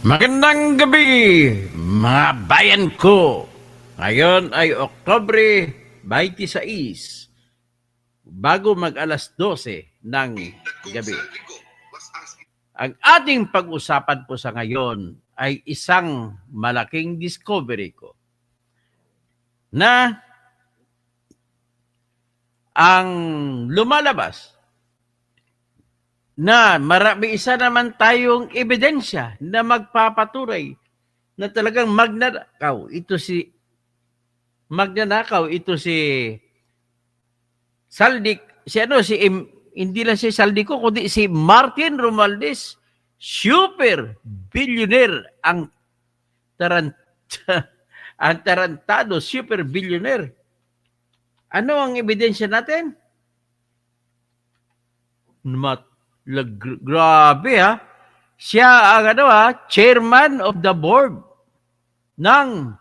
Magandang gabi, mga bayan ko. Ngayon ay Oktubre 26, bago mag alas 12 ng gabi. Ang ating pag-usapan po sa ngayon ay isang malaking discovery ko na ang lumalabas na marami isa naman tayong ebidensya na magpapatunay na talagang magnanakaw ito si Saldik, hindi lang si Saldico kundi si Martin Romualdez, super billionaire ang tarant ang tarantado super billionaire. Ano ang ebidensya natin? Grabe ha. Siya ang chairman of the board ng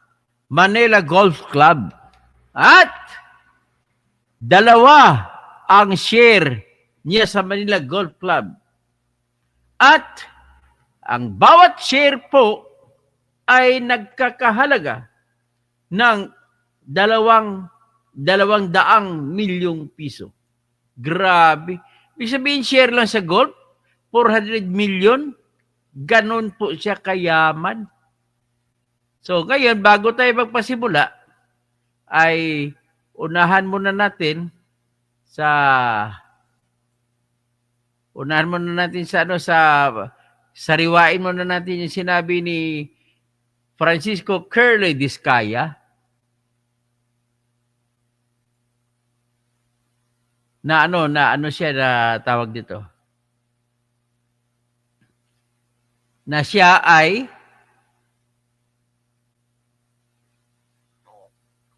Manila Golf Club. At dalawa ang share niya sa Manila Golf Club. At ang bawat share po ay nagkakahalaga ng 200 milyong piso. Grabe. Ibig sabihin, share lang sa golf, 400 million. Ganon po siya kayaman. So, ngayon, bago tayo magpasimula, ay unahan muna natin sariwain muna natin yung sinabi ni Francisco Curly Discaya na siya na tawag dito. Na siya ay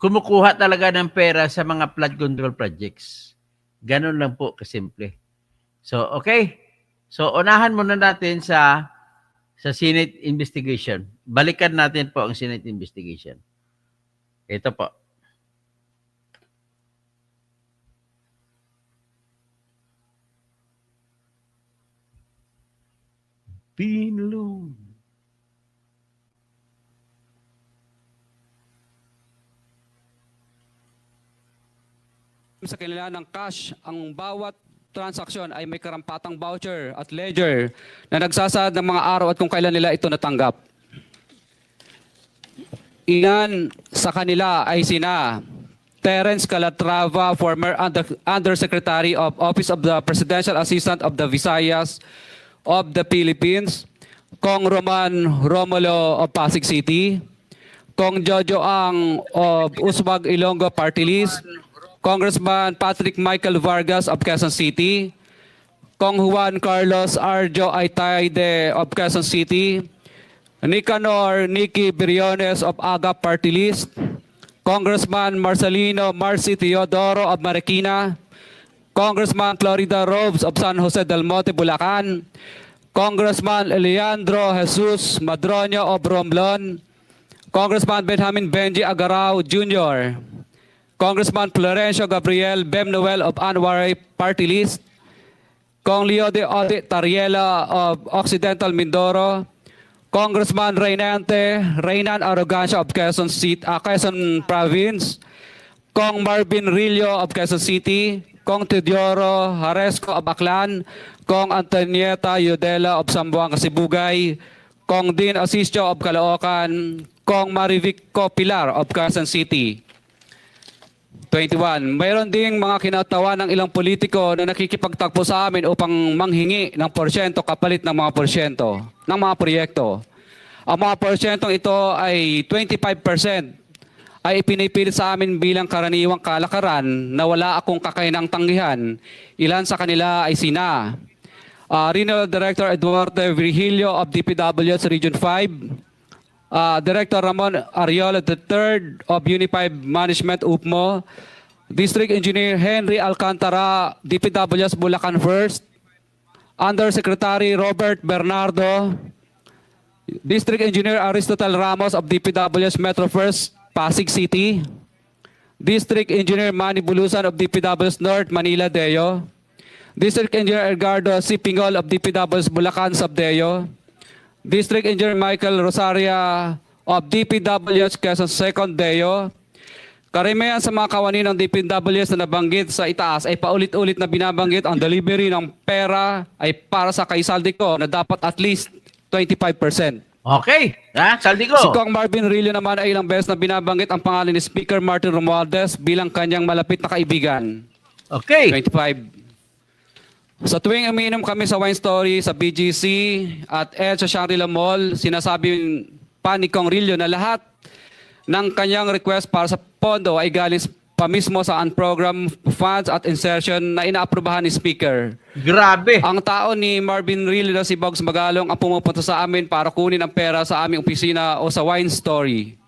kumukuha talaga ng pera sa mga flood control projects. Ganun lang po kasimple. So, okay. So, unahan muna natin sa Senate investigation. Balikan natin po ang Senate investigation. Ito po. Pinulong. Sa kanila ng cash, ang bawat transaksyon ay may karampatang voucher at ledger na nagsasaad ng mga araw at kung kailan nila ito natanggap. Ilan sa kanila ay sina Terence Calatrava, former Undersecretary of Office of the Presidential Assistant of the Visayas of the Philippines, Kong Roman Romulo of Pasig City, Kong Jojo Ang of Uswag Ilonggo Party List, Congressman Patrick Michael Vargas of Quezon City, Kong Juan Carlos Arjo Aitaide of Quezon City, Nicanor Nicky Briones of AGA Party List, Congressman Marcelino Marcy Teodoro of Marikina, Congressman Florida Robes of San Jose del Monte, Bulacan, Congressman Leandro Jesus Madroño of Romblon, Congressman Benjamin Benji Agarao Jr., Congressman Florencio Gabriel Bem Noel of Anwaray Party List, Kong Leo de Ode Tariela of Occidental Mindoro, Congressman Reynan Arrogancia of Quezon City, Quezon Province, Kong Marvin Rillo of Quezon City, Kong Teodoro Haresco of Aklan, Kong Antonieta Yudela of Sambuanga Sibugay, Kong Dean Asisio of Caloocan, Kong Marivic Pilar of Quezon City. 21. Mayroon ding mga kinatawa ng ilang politiko na nakikipagtagpo sa amin upang manghingi ng porsyento kapalit ng mga porsyento ng mga proyekto. Ang mga porsyentong ito ay 25% ay ipinipilit sa amin bilang karaniwang kalakaran na wala akong kakainang tanggihan. Ilan sa kanila ay sina Regional Director Eduardo Virgilio of DPWS Region 5, Director Ramon Ariola III of Unified Management UPMO, District Engineer Henry Alcantara, DPWS Bulacan First, Undersecretary Robert Bernardo, District Engineer Aristotle Ramos of DPWS Metro First, Pasig City, District Engineer Manny Bulusan of DPWS North, Manila Deo, District Engineer Edgardo C. Pingol of DPWS Bulacan Subdeo, District Engineer Michael Rosaria of DPWH Quezon Second Deo. Karamihan sa mga kawani ng DPWH na nabanggit sa itaas ay paulit-ulit na binabanggit ang delivery ng pera ay para sa kay Saldico na dapat at least 25%. Okay. Ha? Saldico. Si Kong Marvin Rillo naman ay ilang beses na binabanggit ang pangalan ni Speaker Martin Romualdez bilang kanyang malapit na kaibigan. Okay. 25. Sa tuwing umiinom kami sa Wine Story, sa BGC at sa Shangri-La Mall, sinasabi pa ni Kong Rillo na lahat ng kanyang request para sa pondo ay galing pa mismo sa unprogrammed funds at insertion na inaaprubahan ni Speaker. Grabe. Ang tao ni Marvin Rillo na si Bogs Magalong ang pumupunta sa amin para kunin ang pera sa aming opisina o sa Wine Story.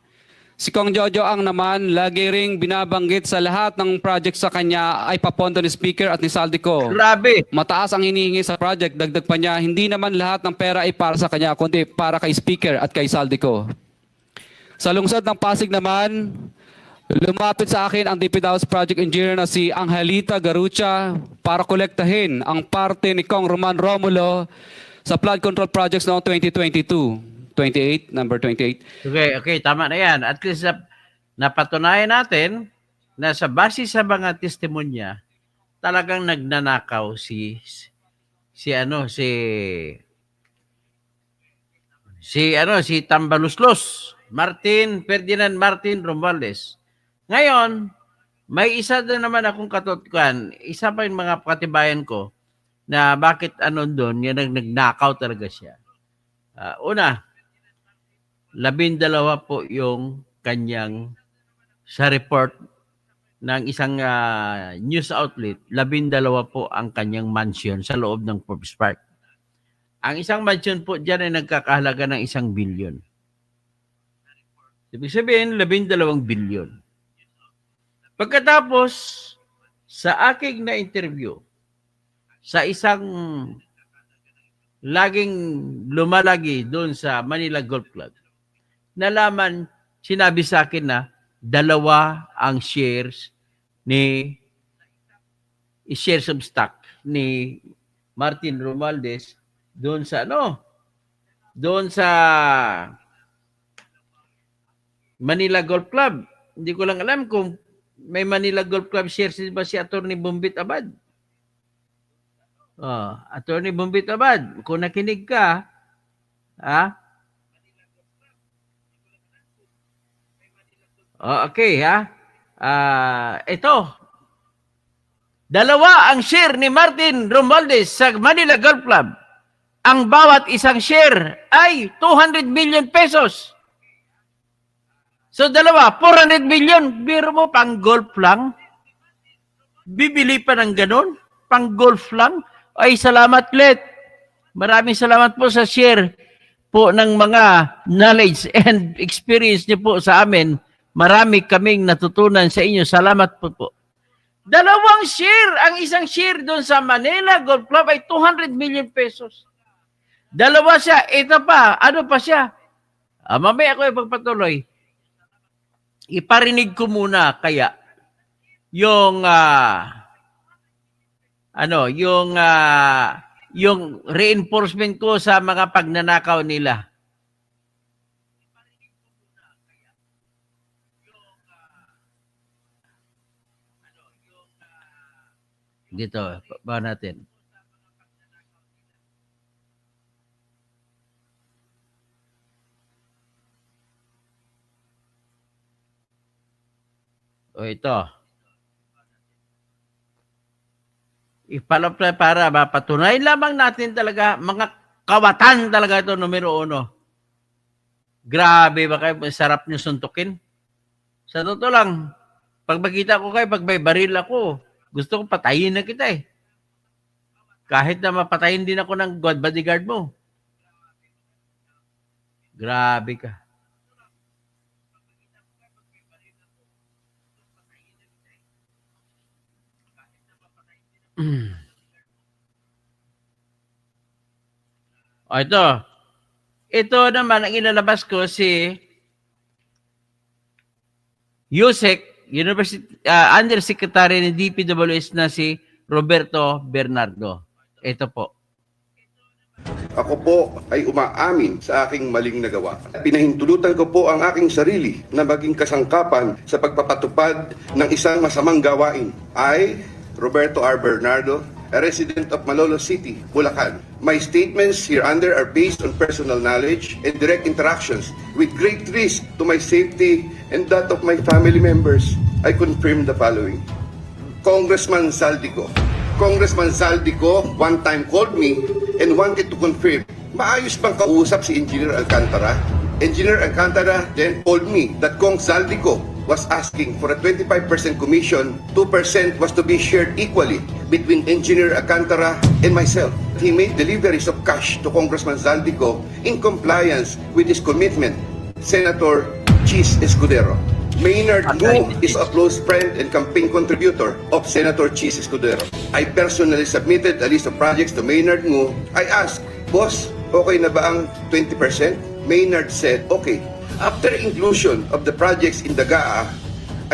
Si Kong Jojo ang naman lagi ring binabanggit sa lahat ng project sa kanya ay papondo ni Speaker at ni Saldico. Grabe. Mataas ang hinihingi sa project, dagdag pa niya, hindi naman lahat ng pera ay para sa kanya, kundi para kay Speaker at kay Saldico. Sa lungsod ng Pasig naman, lumapit sa akin ang DPWH Project Engineer na si Angelita Garucha para kolektahin ang parte ni Kong Roman Romulo sa flood control projects noong 2022. 28, number 28. Okay, tama na yan. At least napatunayan natin na sa base sa mga testimonya, talagang nagnanakaw si Tambaluslos, Ferdinand Martin Romualdez. Ngayon, may isa din naman akong katutkan, isa pa yung mga katibayan ko na bakit doon, yan nagnakaw talaga siya. Una, 12 po yung kanyang sa report ng isang news outlet, 12 po ang kanyang mansion sa loob ng Forbes Park. Ang isang mansion po dyan ay nagkakahalaga ng 1 billion. Ibig sabihin, 12 billion. Pagkatapos, sa aking na-interview, sa isang laging lumalagi doon sa Manila Golf Club, nalaman, sinabi sa akin na 2 ang shares of stock ni Martin Romualdez doon sa Manila Golf Club. Hindi ko lang alam kung may Manila Golf Club shares ba si Attorney Bumbit Abad. Attorney Bumbit Abad, kung nakinig ka, okay, ito. 2 ang share ni Martin Romualdez sa Manila Golf Club. Ang bawat isang share ay 200 million pesos. So 400 million. Biro mo, pang golf lang. Bibili pa ng ganun? Pang golf lang? Ay, salamat, Let. Maraming salamat po sa share po ng mga knowledge and experience niyo po sa amin. Marami kaming natutunan sa inyo. Salamat po po. 2 share. Ang isang share doon sa Manila Golf Club ay 200 million pesos. 2 siya. Ito pa. Ano pa siya? Mamaya ako ipagpatuloy. Iparinig ko muna kaya yung yung reinforcement ko sa mga pagnanakaw nila. Dito, ba natin. O ito. Ipalapla para mapatunayan lamang natin talaga, mga kawatan talaga ito, numero 1. Grabe ba kayo, sarap nyo suntukin? Sa totoo lang, pag makita ko kayo, pag may baril ako, gusto ko patayin na kita eh. Kahit na mapatayin din ako ng bodyguard mo. Grabe ka. Ito. Ito naman ang ilalabas ko si USEC, Undersecretary ng DPWH na si Roberto Bernardo. Ito po. Ako po ay umaamin sa aking maling nagawa. Pinahintulutan ko po ang aking sarili na maging kasangkapan sa pagpapatupad ng isang masamang gawain. I, Roberto R. Bernardo, a resident of Malolos City, Bulacan. My statements hereunder are based on personal knowledge and direct interactions with great risk to my safety and that of my family members. I confirm the following. Congressman Saldico. Congressman Saldico one time called me and wanted to confirm, maayos bang kausap si Engineer Alcantara? Engineer Alcantara then told me that Kong Saldico was asking for a 25% commission, 2% was to be shared equally between Engineer Alcantara and myself. He made deliveries of cash to Congressman Saldico in compliance with his commitment, Senator Chis Escudero. Maynard Ngu is a close friend and campaign contributor of Senator Chis Escudero. I personally submitted a list of projects to Maynard Ngu. I asked, Boss, okay na ba ang 20%? Maynard said, okay. After inclusion of the projects in the GAA,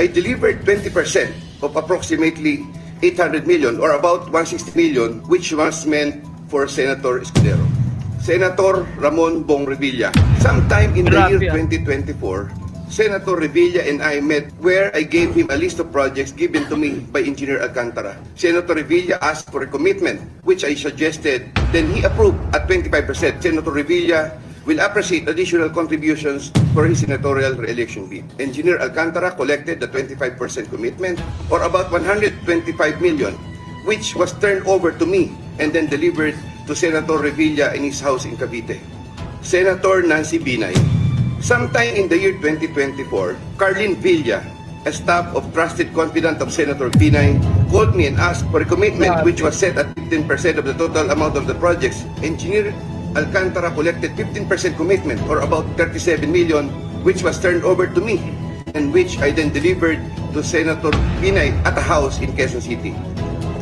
I delivered 20% of approximately 800 million or about 160 million, which was meant for Senator Escudero. Senator Ramon Bong Revilla. Sometime in the year 2024, Senator Revilla and I met where I gave him a list of projects given to me by Engineer Alcantara. Senator Revilla asked for a commitment, which I suggested, then he approved at 25%. Senator Revilla will appreciate additional contributions for his senatorial re-election bid. Engineer Alcantara collected the 25% commitment, or about 125 million, which was turned over to me and then delivered to Senator Revilla in his house in Cavite. Senator Nancy Binay. Sometime in the year 2024, Carlin Villa, a staff of trusted confidant of Senator Binay, called me and asked for a commitment which was set at 15% of the total amount of the projects. Engineer Alcantara collected 15% commitment, or about 37 million, which was turned over to me and which I then delivered to Senator Binay at a house in Quezon City.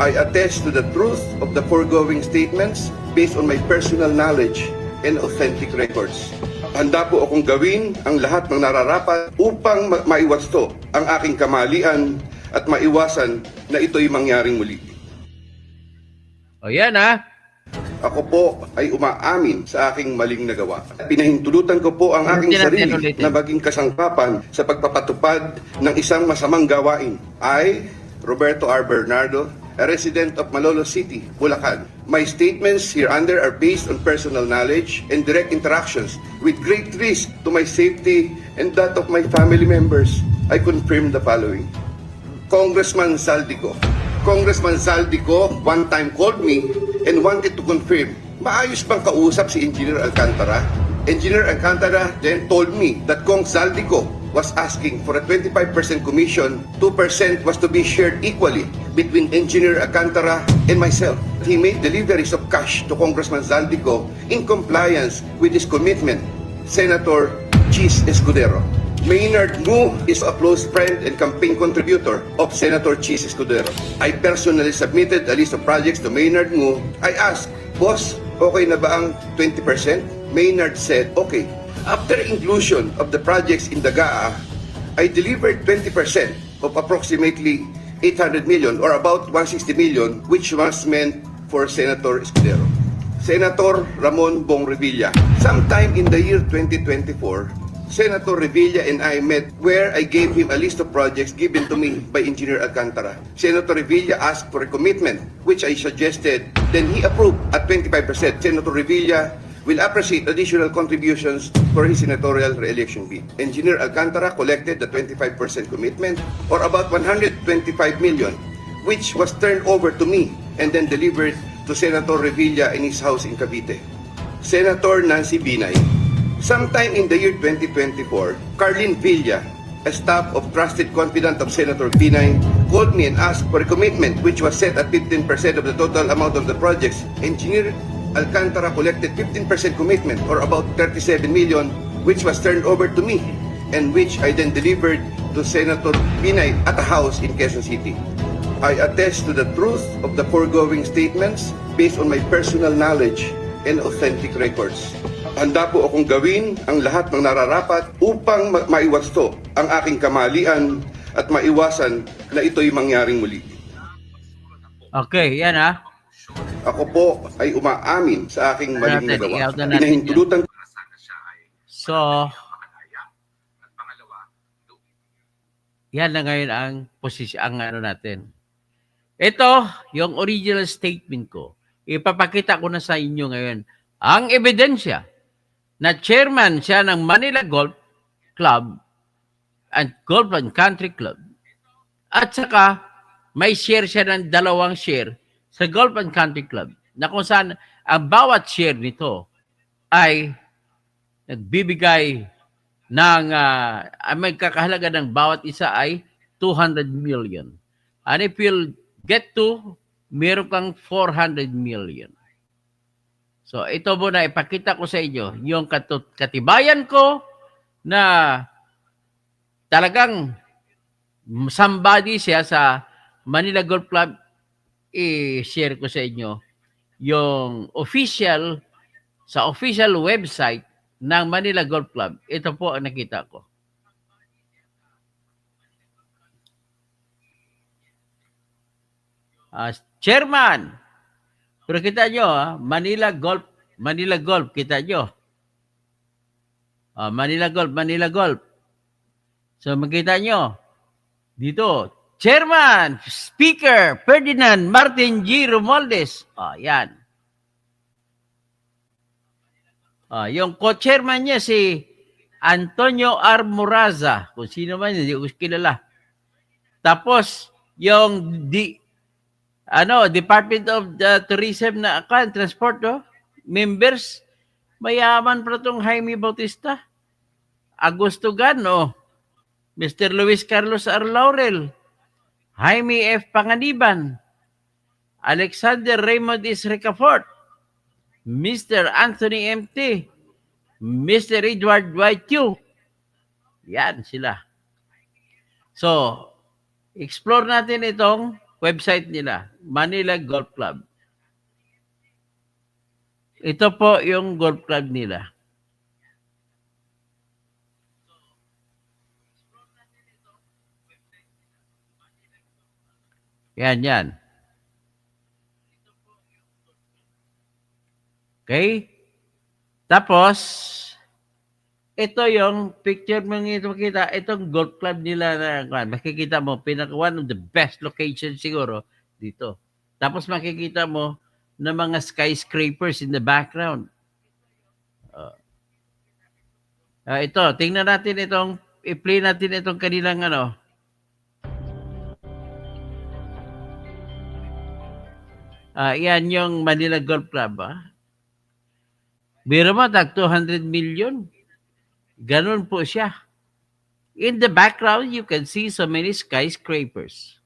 I attest to the truth of the foregoing statements based on my personal knowledge and authentic records. Handa po akong gawin ang lahat ng nararapat upang maiwasto ang aking kamalian at maiwasan na ito'y mangyaring muli. O yan ha. Ako po ay umaamin sa aking maling nagawa. Pinahintulutan ko po ang aking sarili na maging kasangkapan sa pagpapatupad ng isang masamang gawain. I, Roberto R. Bernardo, a resident of Malolos City, Bulacan. My statements hereunder are based on personal knowledge and direct interactions with great risk to my safety and that of my family members. I confirm the following. Congressman Saldico. Congressman Saldico one time called me and wanted to confirm, maayos bang kausap si Engineer Alcantara? Engineer Alcantara then told me that Kong Saldico was asking for a 25% commission, 2% was to be shared equally between Engineer Alcantara and myself. He made deliveries of cash to Congressman Saldico in compliance with his commitment, Senator Chis Escudero. Maynard Ngu is a close friend and campaign contributor of Senator Chis Escudero. I personally submitted a list of projects to Maynard Ngu. I asked, Boss, okay na ba ang 20%? Maynard said, okay. After inclusion of the projects in the GAA, I delivered 20% of approximately 800 million or about 160 million, which was meant for Senator Escudero. Senator Ramon Bong Revilla. Sometime in the year 2024, Senator Revilla and I met where I gave him a list of projects given to me by Engineer Alcantara. Senator Revilla asked for a commitment, which I suggested, then he approved at 25%. Senator Revilla will appreciate additional contributions for his senatorial re-election bid. Engineer Alcantara collected the 25% commitment, or about 125 million, which was turned over to me and then delivered to Senator Revilla in his house in Cavite. Senator Nancy Binay. Sometime in the year 2024, Carlin Villa, a staff of trusted confidant of Senator Binay, called me and asked for a commitment which was set at 15% of the total amount of the projects. Engineer Alcantara collected 15% commitment, or about 37 million, which was turned over to me and which I then delivered to Senator Binay at a house in Quezon City. I attest to the truth of the foregoing statements based on my personal knowledge and authentic records. Handa po akong gawin ang lahat ng nararapat upang maiwasto ang aking kamalian at maiwasan na ito'y mangyaring muli. Okay, yan ha. ako po ay umaamin sa aking maling Natin, nagawa. i-out na natin Pinahintulutan ko So, yan na ngayon ang posisyon, ang ano natin. Ito, yung original statement ko. Ipapakita ko na sa inyo ngayon ang ebidensya na chairman siya ng Manila Golf Club and Golf and Country Club. At saka, may share siya ng 2 share sa Golf and Country Club na kung saan ang bawat share nito ay nagbibigay ng may kakahalaga ng bawat isa ay 200 million. And if you'll get to, meron kang 400 million. So ito muna, ipakita ko sa inyo yung katibayan ko na talagang somebody siya sa Manila Golf Club. I-share ko sa inyo yung official website ng Manila Golf Club. Ito po ang nakita ko. Chairman. Pero kita nyo, Manila Golf, kita nyo. Manila Golf. So makita nyo, dito, Chairman, Speaker, Ferdinand Martin G. Romualdez. Yan. Yung co-chairman niya si Antonio R. Moraza. Kung sino man, hindi ko kilala. Tapos, yung Department of the Tourism na transport, members, mayaman pa itong Jaime Bautista. Augusto Gano, Mr. Luis Carlos R. Laurel, Jaime F. Panganiban, Alexander Raymond S. Ricafort, Mr. Anthony M.T., Mr. Edward Y.Q. Yan sila. So, explore natin itong website nila, Manila Golf Club. Ito po yung golf club nila. Yan. Okay? Tapos, ito yung picture mo ito makita, itong golf club nila na makikita mo, one of the best locations siguro dito. Tapos makikita mo ng mga skyscrapers in the background. Ito, tingnan natin i-play natin itong kanilang yan yung Manila Golf Club. Biro mo, tag 200 million. Ganun po siya. In the background, you can see so many skyscrapers.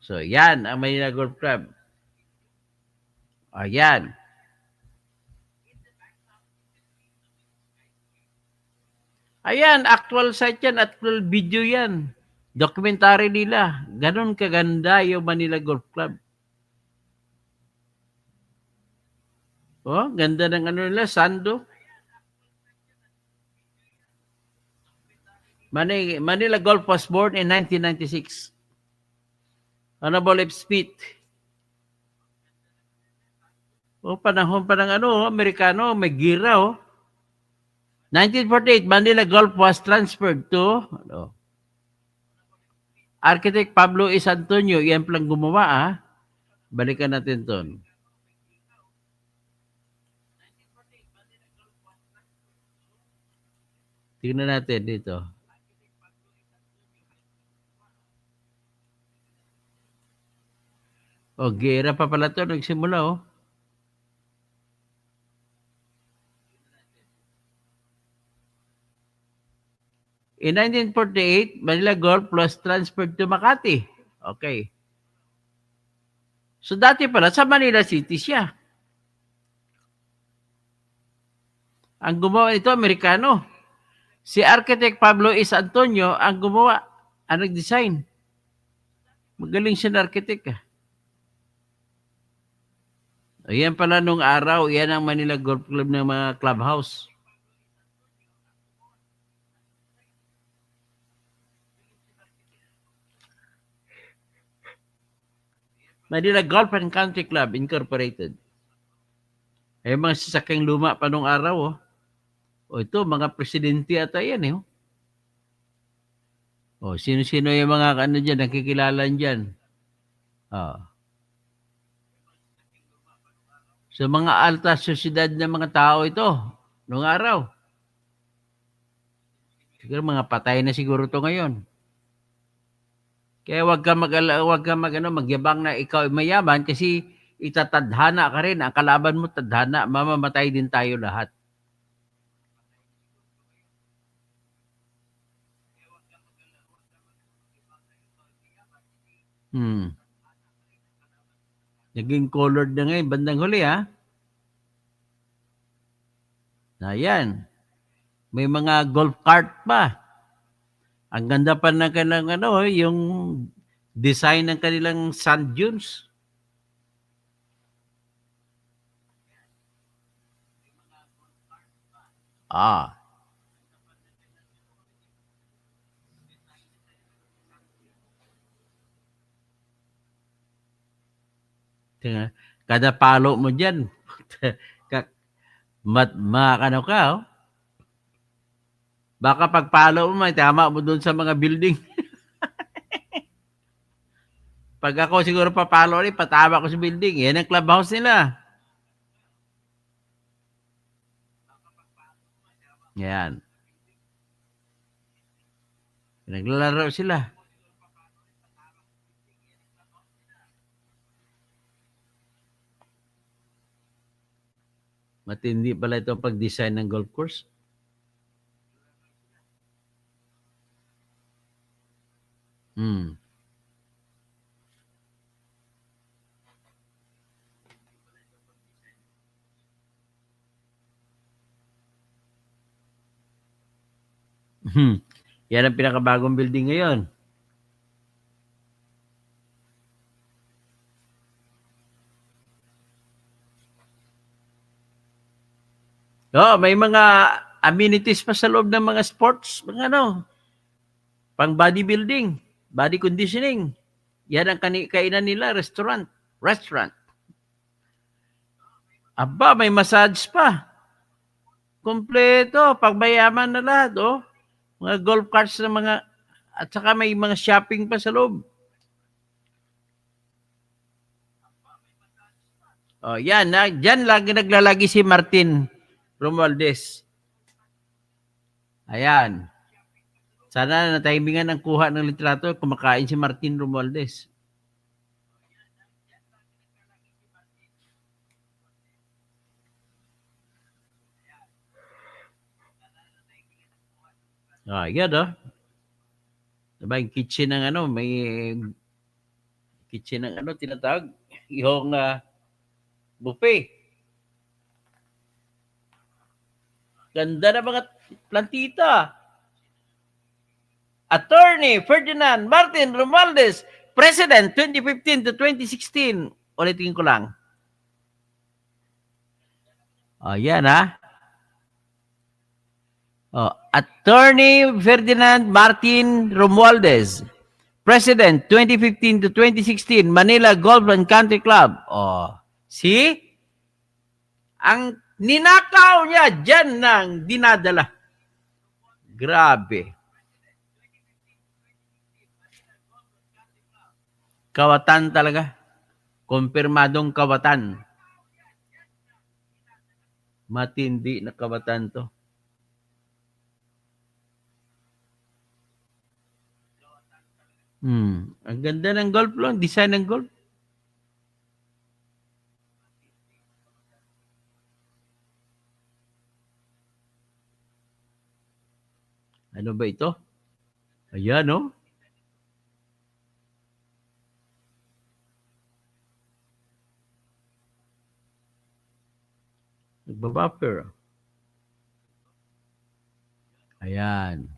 So, yan ang Manila Golf Club. Ayan. Ayan, actual site yan, actual video yan. Documentary nila. Ganun kaganda yung Manila Golf Club. Ganda ng nila, Sando. Manila Golf was born in 1996. Honorable F. Smith. Panahon pa ng Amerikano, may gira, 1948, Manila Golf was transferred to Architect Pablo S. Antonio. Yan palang gumawa, Balikan natin to. Tingnan natin dito. Gira pa pala to, nagsimula, In 1948, Manila Golf was transferred to Makati. Okay. So dati pala sa Manila City siya. Ang gumawa nito, Amerikano. Si Architect Pablo S. Antonio ang gumawa, ang nag-design. Magaling siya na architect. Ayan pala nung araw, yan ang Manila Golf Club ng mga clubhouse. Manila Golf and Country Club Incorporated. Ay mga sasakyang luma pa nung araw, oh. O ito, mga presidente ata yan, eh. O, sino-sino yung mga ano dyan, nakikilala dyan. Oh. So, mga alta sosyedad ng mga tao ito, nung araw. Siguro mga patay na siguro to ngayon. Kaya wag ka magyabang na ikaw ay mayaman kasi itatadhana ka rin. Ang kalaban mo tadhana, mamamatay din tayo lahat. Naging colored na ngayon, bandang huli, ha? Ayan. May mga golf cart pa. Ang ganda pa ng kanilang yung design ng kanilang sand dunes. Ah. Tingnan, kada palo mo dyan, ano ka, oh. Baka pag palo mo, may tama mo doon sa mga building. Pag ako siguro papalo rin, patama ko sa building. Yan ang clubhouse nila. Yan. Naglalaro sila. Matindi pala ito pag-design ng golf course. Yan ang pinakabagong building ngayon. May mga amenities pa sa loob ng mga sports, mga pang bodybuilding, body conditioning. Yan ang kainan nila, restaurant. Aba, may massage pa. Kompleto, pagbayaman na lahat, oh. Mga golf carts na mga, at saka may mga shopping pa sa loob. Oh, yan, dyan lagi naglalagi si Martin Romualdez. Ayan. Sana natimingan ang kuha ng litrato, kumakain si Martin Romualdez. Yan, oh. Diba yung kitchen ng may kitchen ng tinatawag, yung buffet. Ganda na mga plantita. Attorney Ferdinand Martin Romualdez, President 2015 to 2016. Ulitin ko lang. Yan, ha. Attorney Ferdinand Martin Romualdez, President 2015 to 2016, Manila Golf and Country Club. See? Ang ninakaw niya dyan ng dinadala. Grabe. Kawatan talaga. Kumpirmadong kawatan. Matindi na kawatan to. Ang ganda ng golf lang, design ng golf. Ano ba ito? Ayan, no? Nagbabuffer. Ayan.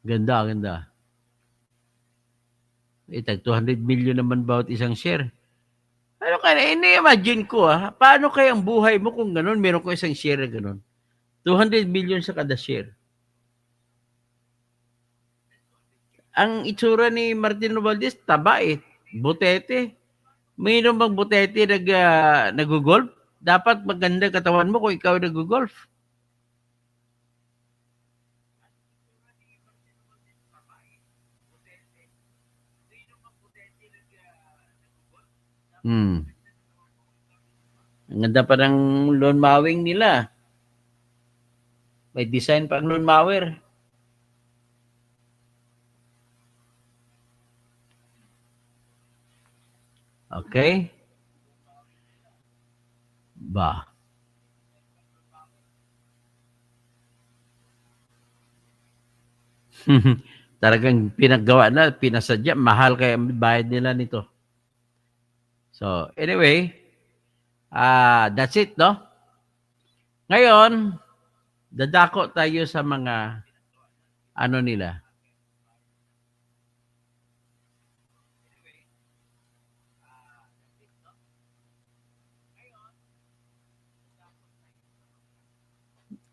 Ganda, ganda. Tag 200 million naman bawat isang share. Ano kaya, ini-imagine ko paano kaya ang buhay mo kung ganun, meron ko isang share na ganun. 200 million sa kada share. ang itsura ni Martin Romualdez, taba eh. Butete. Mayroon bang butete nag-golf? Dapat maganda katawan mo kung ikaw nag-golf. Hmm. Ang ganda pa ng lawn mowing nila. May design pa ang lawn mower. Okay? Ba. Talagang pinaggawa na, pinasadya, mahal kaya ang bayad nila nito. So, anyway, that's it, no? Ngayon, dadako tayo sa mga ano nila.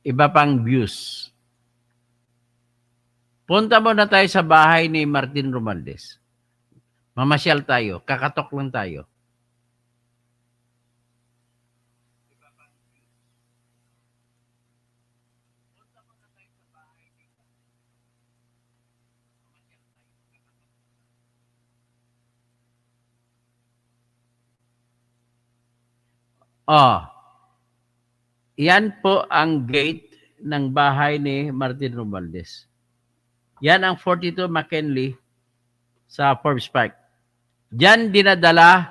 Iba pang views. Punta muna tayo sa bahay ni Martin Romualdez. Mamasyal tayo, kakatok lang tayo. Oh, yan po ang gate ng bahay ni Martin Romualdez. Yan ang 42 McKinley sa Forbes Park. Diyan dinadala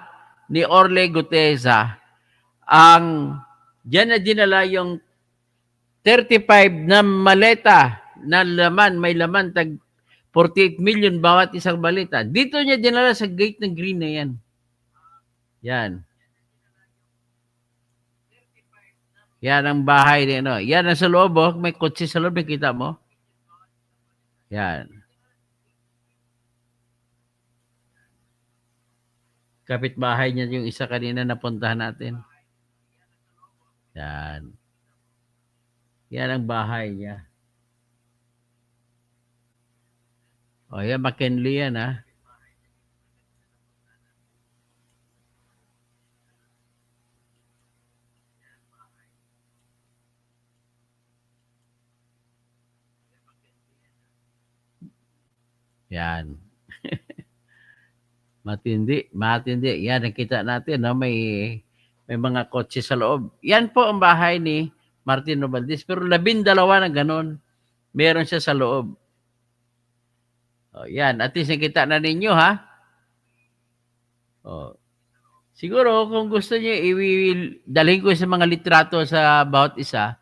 ni Orle Guteza diyan na dinala yung 35 na maleta na laman, may laman tag 48 million bawat isang maleta. Dito niya dinala sa gate ng green na yan. Yan. Yan ang bahay ni ano. Yan ang sa loob, oh. May kotse sa loob, nakita mo? Yan. Kapitbahay niya yung isa kanina na puntahan natin. Yan. Yan ang bahay niya. O, yan, McKinley yan, ha? Yan. Matindi. Yan, nakita natin, no? May mga kotse sa loob. Yan po ang bahay ni Martin Romualdez. Pero 12 na ganon. Meron siya sa loob. O, yan. At least nakita na ninyo, ha? O. Siguro, kung gusto niyo, dalhin ko sa mga litrato sa bawat isa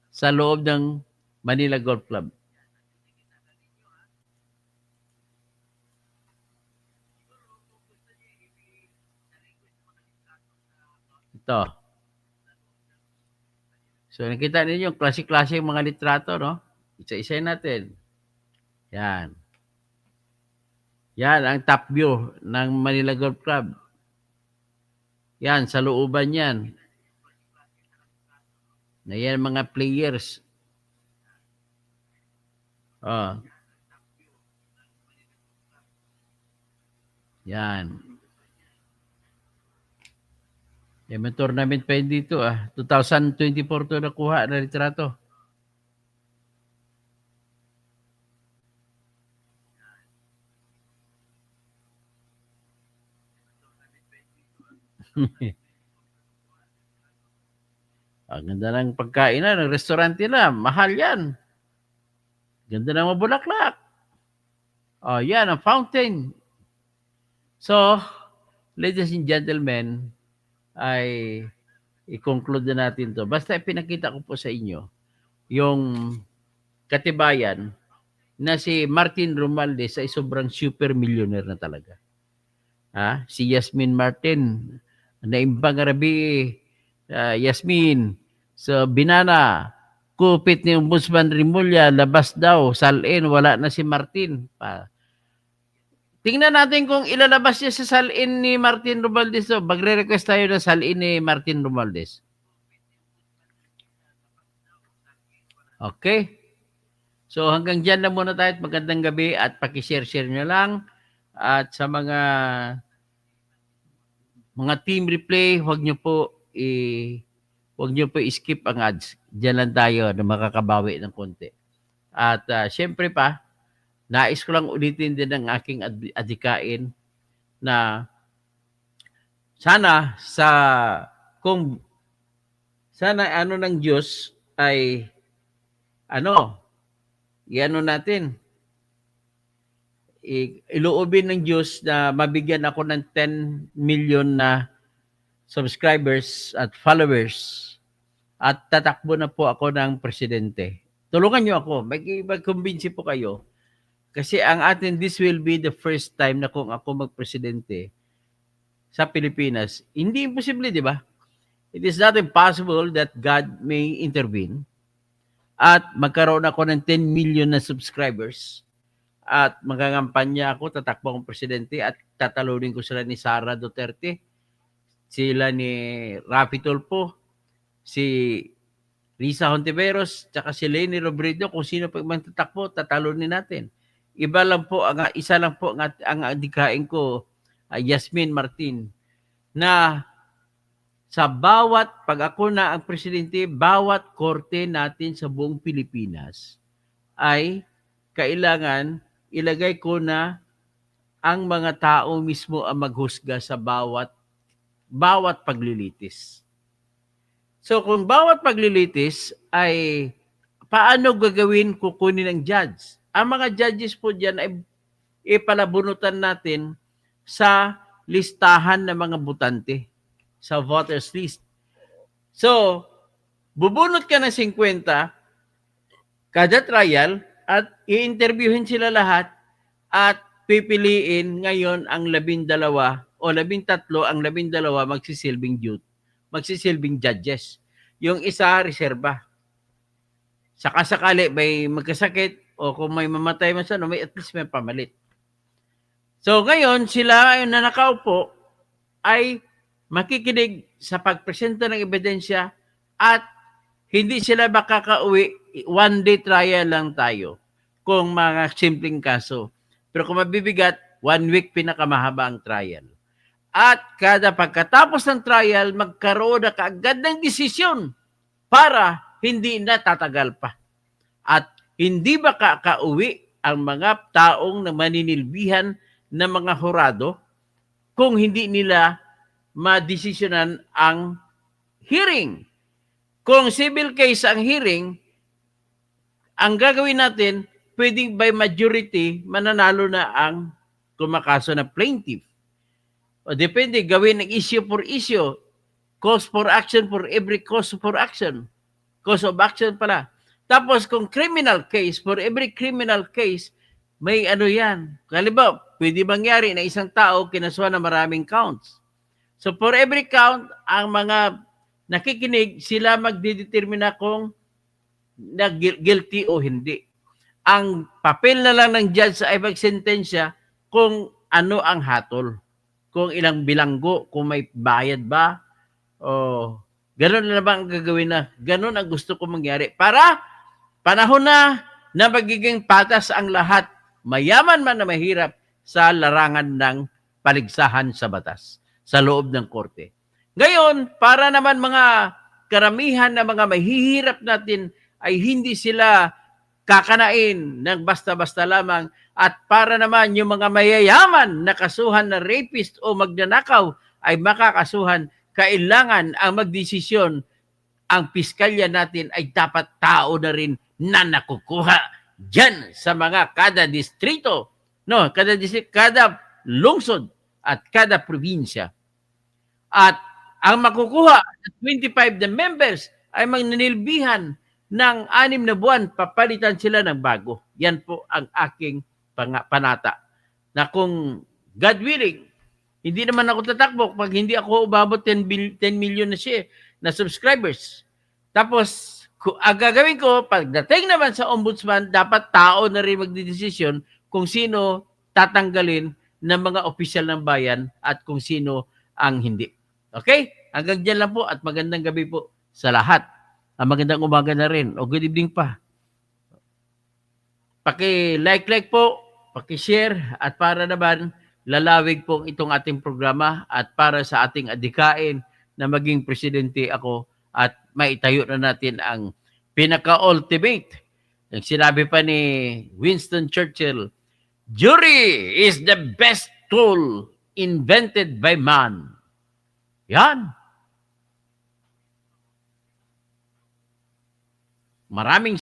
sa loob ng Manila Golf Club. Ito. So, nakita ninyo, klase-klase yung mga litrato, no? Isa-isa natin. Yan. Yan ang top view ng Manila Golf Club. Yan, sa looban yan. Na yan mga players. Oh. Yan. May tournament pa yun dito, 2024 to nakuha na litrato. Ang ganda ng pagkain na, ng restaurant nila. Mahal yan. Ganda ng mga bulaklak. Oh, yan, ang fountain. So, ladies and gentlemen, ay i-conclude na natin to. Basta ipinakita ko po sa inyo yung katibayan na si Martin Romualdez ay sobrang super millionaire na talaga. Si Yasmin Martin, naimbang Arabi, Yasmin, sa Binana, kupit ni Ombudsman Rimulya, labas daw, salin, wala na si Martin. Tingnan natin kung ilalabas niya sa salin ni Martin Romualdez. So, magre-request tayo na salin ni Martin Romualdez. Okay? So hanggang dyan lang muna tayo at magandang gabi at pakishare-share nyo lang. At sa mga team replay, huwag nyo po i-skip ang ads. Diyan lang tayo na makakabawi ng konti. At syempre pa, nais ko lang ulitin din ang aking adikain na sana ano ng Diyos ay natin, iloobin ng Diyos na mabigyan ako ng 10 million na subscribers at followers at tatakbo na po ako ng presidente. Tulungan niyo ako, mag-convince po kayo. Kasi this will be the first time na kung ako magpresidente sa Pilipinas. Hindi imposible, di ba? It is not impossible that God may intervene at magkaroon ako ng 10 million na subscribers at magangampanya ako, tatakbo akong presidente at tatalunin ko sila ni Sara Duterte, sila ni Rafi Tulfo, si Risa Hontiveros, tsaka si Leni Robredo, kung sino pa man tatakbo, tatalunin natin. Isa lang po ang adikain ko, Yasmin Martin, na pag ako na ang presidente, bawat korte natin sa buong Pilipinas ay kailangan ilagay ko na ang mga tao mismo ang maghusga sa bawat paglilitis. So kung bawat paglilitis ay paano gagawin, kukunin ng judge? Ang mga judges po diyan ay ipalabunutan natin sa listahan ng mga botante, sa voters list. So, bubunot ka ng 50 kada trial at i-interviewin sila lahat at pipiliin ngayon ang 12 o 13 ang 12 magsisilbing judges. Yung isa, reserba. Sakasakali may magkasakit o kung may mamatay man sa may at least may pamalit. So ngayon, sila na nakaupo ay makikinig sa pagpresenta ng ebidensya at hindi sila makakauwi. One day trial lang tayo kung mga simpleng kaso. Pero kung mabibigat, 1 week pinakamahaba ang trial. At kada pagkatapos ng trial, magkaroon na kaagad ng desisyon para hindi na tatagal pa. At hindi ba kakauwi ang mga taong na maninilbihan ng mga hurado kung hindi nila madesisyonan ang hearing. Kung civil case ang hearing, ang gagawin natin, pwedeng by majority, mananalo na ang kumakaso na plaintiff. O depende, gawin ng issue for issue, cause for action for every cause for action. Cause of action pala. Tapos kung criminal case, for every criminal case, may yan. Halimbawa, pwede mangyari na isang tao kinasuhan ng maraming counts. So for every count, ang mga nakikinig, sila magdidetermina kung guilty o hindi. Ang papel na lang ng judge ay magsentensya kung ano ang hatol. Kung ilang bilanggo, kung may bayad ba, o gano'n na ba ang gagawin na? Gano'n ang gusto ko mangyari. Para panahon na magiging patas ang lahat, mayaman man na mahirap, sa larangan ng paligsahan sa batas, sa loob ng korte. Ngayon, para naman mga karamihan na mga mahihirap natin ay hindi sila kakanain ng basta-basta lamang, at para naman yung mga mayayaman na kasuhan na rapist o magnanakaw ay makakasuhan, kailangan ang magdesisyon ang piskalya natin ay dapat tao na rin na nakukuha dyan sa mga kada distrito, kada lungsod at kada probinsya. At ang makukuha 25 na members ay magnanilbihan ng 6 na buwan, papalitan sila ng bago. Yan po ang aking panata. Na kung God willing, hindi naman ako tatakbo pag hindi ako umabot 10 million na subscribers. Tapos, ang gagawin ko, pagdating naman sa ombudsman, dapat tao na rin magdidesisyon kung sino tatanggalin ng mga opisyal ng bayan at kung sino ang hindi. Okay? Hanggang dyan lang po at magandang gabi po sa lahat. Magandang umaga na rin o good evening pa. paki-like po, paki-share, at para naman lalawig po itong ating programa at para sa ating adikain na maging presidente ako at maitayo na natin ang pinaka-ultimate. Yung sinabi pa ni Winston Churchill, jury is the best tool invented by man. Yan. Maraming